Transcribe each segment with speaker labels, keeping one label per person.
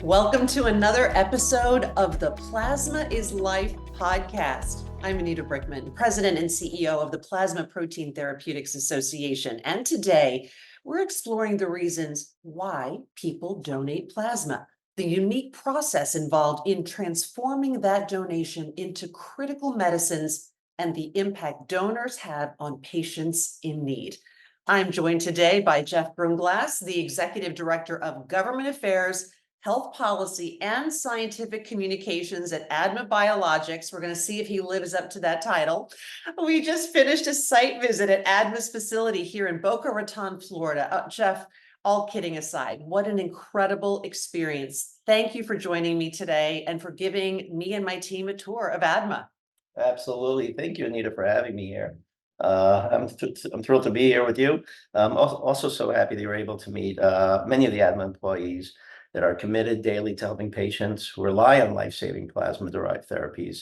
Speaker 1: Welcome to another episode of the Plasma is Life podcast. I'm Anita Brikman, President and CEO of the Plasma Protein Therapeutics Association. And today we're exploring the reasons why people donate plasma, the unique process involved in transforming that donation into critical medicines, and the impact donors have on patients in need. I'm joined today by Jeff Gruenglas, the Executive Director of Government Affairs, Health Policy, and Scientific Communications at ADMA Biologics. We're going to see if he lives up to that title. We just finished a site visit at ADMA's facility here in Boca Raton, Florida. Jeff, all kidding aside, what an incredible experience. Thank you for joining me today and for giving me and my team a tour of ADMA.
Speaker 2: Absolutely. Thank you, Anita, for having me here. I'm thrilled to be here with you. I'm also so happy that you're able to meet many of the ADMA employees that are committed daily to helping patients who rely on life-saving plasma-derived therapies.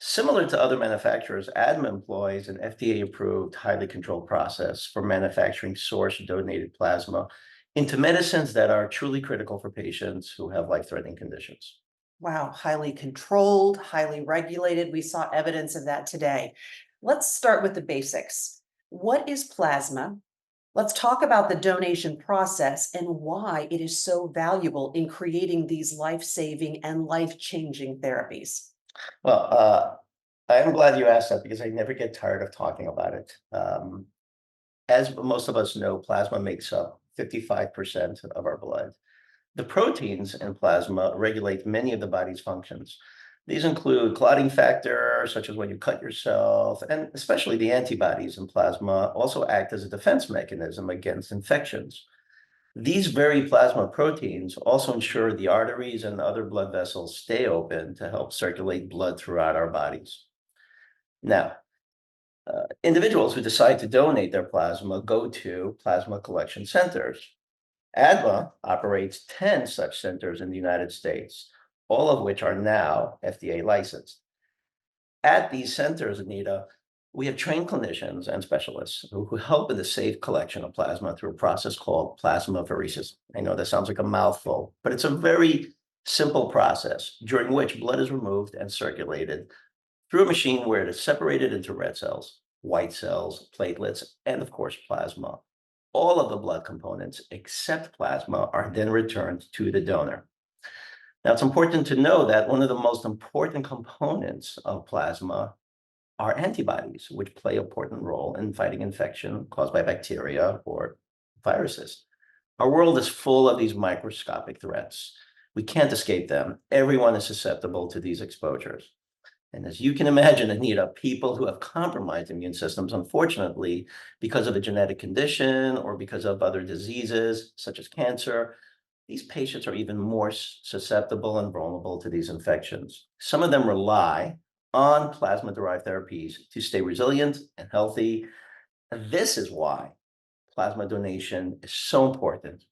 Speaker 2: Similar to other manufacturers, ADMA employs an FDA-approved, highly controlled process for manufacturing source-donated plasma into medicines that are truly critical for patients who have life-threatening conditions.
Speaker 1: Wow, highly controlled, highly regulated. We saw evidence of that today. Let's start with the basics. What is plasma? Let's talk about the donation process and why it is so valuable in creating these life-saving and life-changing therapies.
Speaker 2: Well, I am glad you asked that because I never get tired of talking about it. As most of us know, plasma makes up 55% of our blood. The proteins in plasma regulate many of the body's functions. These include clotting factors, such as when you cut yourself, and especially the antibodies in plasma also act as a defense mechanism against infections. These very plasma proteins also ensure the arteries and other blood vessels stay open to help circulate blood throughout our bodies. Now, individuals who decide to donate their plasma go to plasma collection centers. ADMA operates 10 such centers in the United States, all of which are now FDA licensed. At these centers, Anita, we have trained clinicians and specialists who help in the safe collection of plasma through a process called plasmapheresis. I know that sounds like a mouthful, but it's a very simple process during which blood is removed and circulated through a machine where it is separated into red cells, white cells, platelets, and of course, plasma. All of the blood components except plasma are then returned to the donor. Now, it's important to know that one of the most important components of plasma are antibodies, which play an important role in fighting infection caused by bacteria or viruses. Our world is full of these microscopic threats. We can't escape them. Everyone is susceptible to these exposures. And as you can imagine, Anita, people who have compromised immune systems, unfortunately, because of a genetic condition or because of other diseases such as cancer, these patients are even more susceptible and vulnerable to these infections. Some of them rely on plasma-derived therapies to stay resilient and healthy. And this is why plasma donation is so important.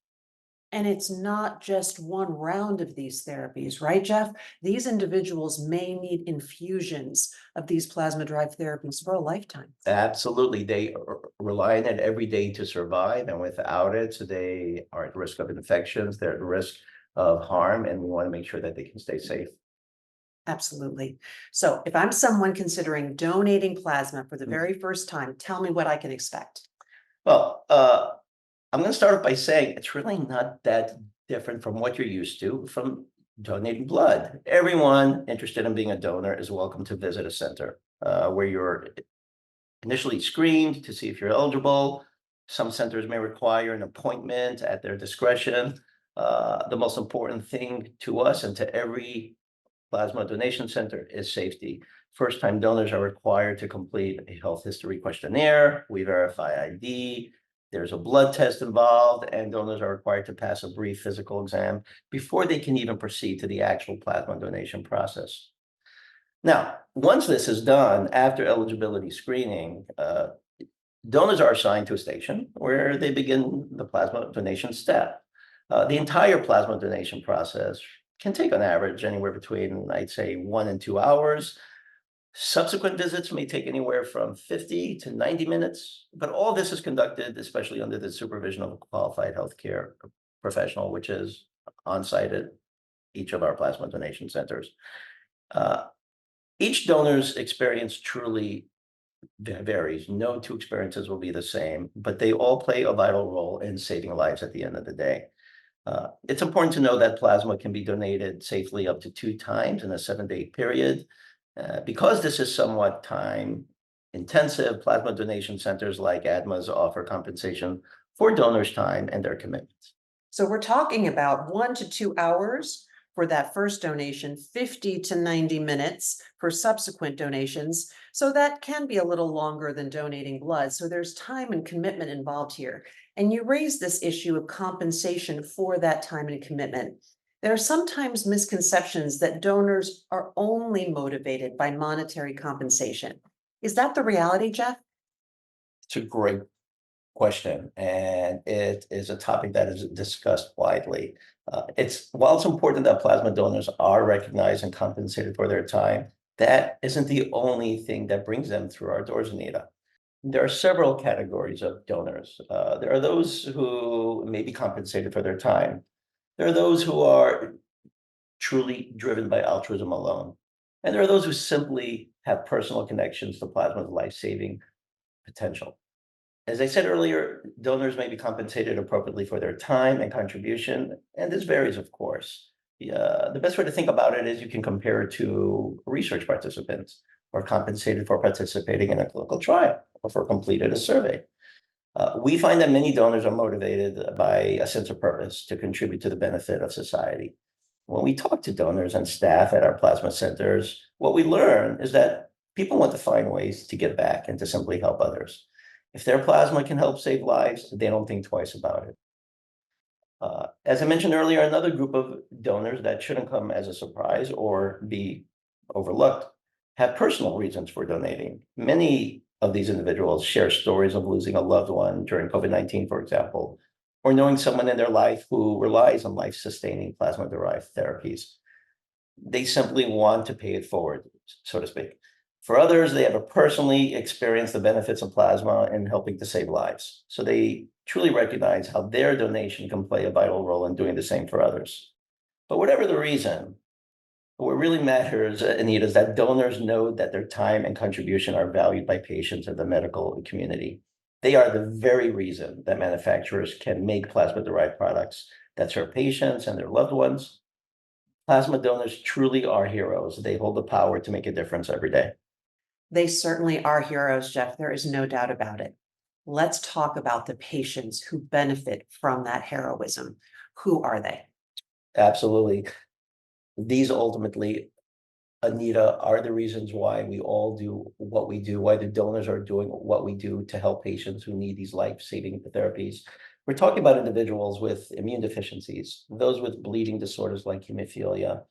Speaker 1: And it's not just one round of these therapies, right, Jeff? These individuals may need infusions of these plasma-derived therapies for a lifetime.
Speaker 2: Absolutely. They rely on it every day to survive, and without it, they are at risk of infections, they're at risk of harm, and we want to make sure that they can stay safe.
Speaker 1: Absolutely. So if I'm someone considering donating plasma for the very first time, tell me what I can expect.
Speaker 2: Well, I'm going to start off by saying it's really not that different from what you're used to from donating blood. Everyone interested in being a donor is welcome to visit a center where you're initially screened to see if you're eligible. Some centers may require an appointment at their discretion. The most important thing to us and to every plasma donation center is safety. First-time donors are required to complete a health history questionnaire. We verify ID. There's a blood test involved, and donors are required to pass a brief physical exam before they can even proceed to the actual plasma donation process. Now, once this is done, after eligibility screening, donors are assigned to a station where they begin the plasma donation step. The entire plasma donation process can take on average anywhere between, I'd say, 1 and 2 hours. Subsequent visits may take anywhere from 50 to 90 minutes, but all this is conducted, especially under the supervision of a qualified healthcare professional, which is on-site each of our plasma donation centers. Each donor's experience truly varies. No two experiences will be the same, but they all play a vital role in saving lives at the end of the day. It's important to know that plasma can be donated safely up to 2 times in a 7-day period. Because this is somewhat time intensive, plasma donation centers like ADMA's offer compensation for donors' time and their commitments.
Speaker 1: So we're talking about 1 to 2 hours for that first donation, 50 to 90 minutes for subsequent donations. So that can be a little longer than donating blood. So there's time and commitment involved here. And you raised this issue of compensation for that time and commitment. There are sometimes misconceptions that donors are only motivated by monetary compensation. Is that the reality, Jeff?
Speaker 2: It's a great question, and it is a topic that is discussed widely. While it's important that plasma donors are recognized and compensated for their time, that isn't the only thing that brings them through our doors, Anita. There are several categories of donors. There are those who may be compensated for their time. There are those who are truly driven by altruism alone. And there are those who simply have personal connections to plasma's life-saving potential. As I said earlier, donors may be compensated appropriately for their time and contribution, and this varies, of course. The best way to think about it is you can compare it to research participants who are compensated for participating in a clinical trial or for completing a survey. We find that many donors are motivated by a sense of purpose to contribute to the benefit of society. When we talk to donors and staff at our plasma centers, what we learn is that people want to find ways to give back and to simply help others. If their plasma can help save lives, they don't think twice about it. As I mentioned earlier, another group of donors that shouldn't come as a surprise or be overlooked have personal reasons for donating. Many of these individuals share stories of losing a loved one during COVID-19, for example, or knowing someone in their life who relies on life-sustaining plasma-derived therapies. They simply want to pay it forward, so to speak. For others, they have personally experienced the benefits of plasma in helping to save lives. So they truly recognize how their donation can play a vital role in doing the same for others. But whatever the reason, what really matters, Anita, is that donors know that their time and contribution are valued by patients and the medical community. They are the very reason that manufacturers can make plasma-derived products that serve patients and their loved ones. Plasma donors truly are heroes. They hold the power to make a difference every day.
Speaker 1: They certainly are heroes, Jeff. There is no doubt about it. Let's talk about the patients who benefit from that heroism. Who are they?
Speaker 2: Absolutely. These ultimately, Anita, are the reasons why we all do what we do, why the donors are doing what we do to help patients who need these life-saving therapies. We're talking about individuals with immune deficiencies, those with bleeding disorders like hemophilia,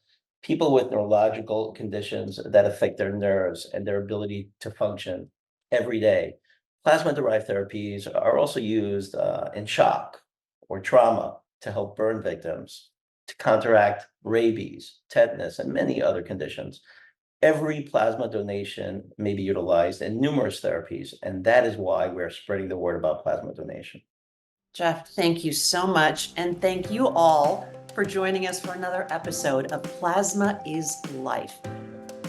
Speaker 2: people with neurological conditions that affect their nerves and their ability to function every day. Plasma-derived therapies are also used in shock or trauma to help burn victims, to counteract rabies, tetanus, and many other conditions. Every plasma donation may be utilized in numerous therapies, and that is why we're spreading the word about plasma donation.
Speaker 1: Jeff, thank you so much. And thank you all for joining us for another episode of Plasma is Life.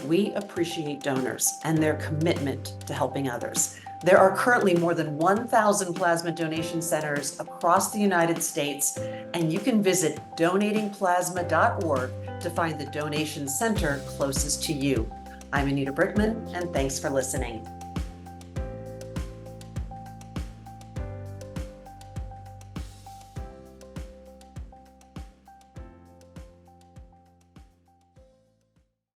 Speaker 1: We appreciate donors and their commitment to helping others. There are currently more than 1,000 plasma donation centers across the United States, and you can visit donatingplasma.org to find the donation center closest to you. I'm Anita Brikman, and thanks for listening.